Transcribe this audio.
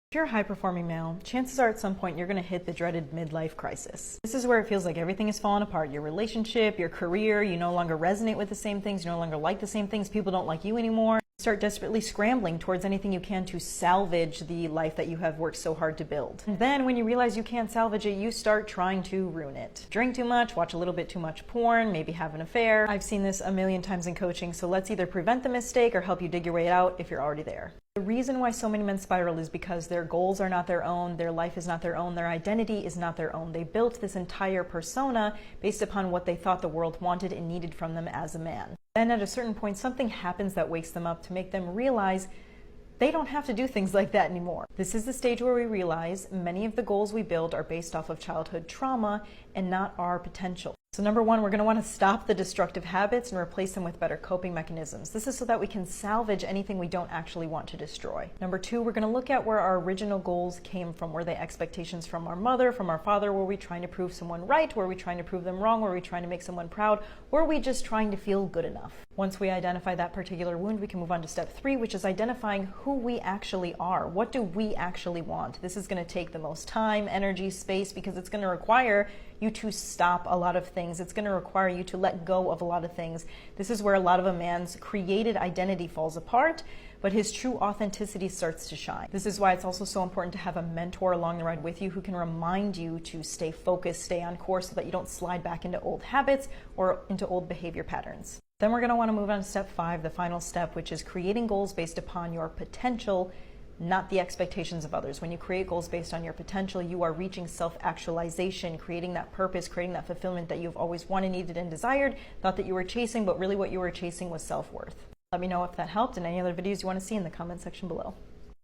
If you're a high-performing male, chances are at some point you're going to hit the dreaded midlife crisis. This is where it feels like everything is falling apart. Your relationship, your career, you no longer resonate with the same things, you no longer like the same things, people don't like you anymore. You start desperately scrambling towards anything you can to salvage the life that you have worked so hard to build. And then when you realize you can't salvage it, you start trying to ruin it. Drink too much, watch a little bit too much porn, maybe have an affair. I've seen this a million times in coaching, so let's either prevent the mistake or help you dig your way out if you're already there. The reason why so many men spiral is because their goals are not their own, their life is not their own, their identity is not their own. They built this entire persona based upon what they thought the world wanted and needed from them as a man. Then at a certain point, something happens that wakes them up to make them realize they don't have to do things like that anymore. This is the stage where we realize many of the goals we build are based off of childhood trauma and not our potential. So number one, we're going to want to stop the destructive habits and replace them with better coping mechanisms. This is so that we can salvage anything we don't actually want to destroy. Number two, we're going to look at where our original goals came from. Were they expectations from our mother, from our father? Were we trying to prove someone right? Were we trying to prove them wrong? Were we trying to make someone proud? Were we just trying to feel good enough? Once we identify that particular wound, we can move on to step three, which is identifying who we actually are. What do we actually want? This is going to take the most time, energy, space, because it's going to require you to stop a lot of things. It's going to require you to let go of a lot of things. This is where a lot of a man's created identity falls apart, but his true authenticity starts to shine. This is why it's also so important to have a mentor along the ride with you who can remind you to stay focused, stay on course, so that you don't slide back into old habits or into old behavior patterns. Then we're going to want to move on to step five, the final step, which is creating goals based upon your potential, not the expectations of others. When you create goals based on your potential, you are reaching self-actualization, creating that purpose, creating that fulfillment that you've always wanted, needed, and desired, thought that you were chasing, but really what you were chasing was self-worth. Let me know if that helped and any other videos you want to see in the comment section below.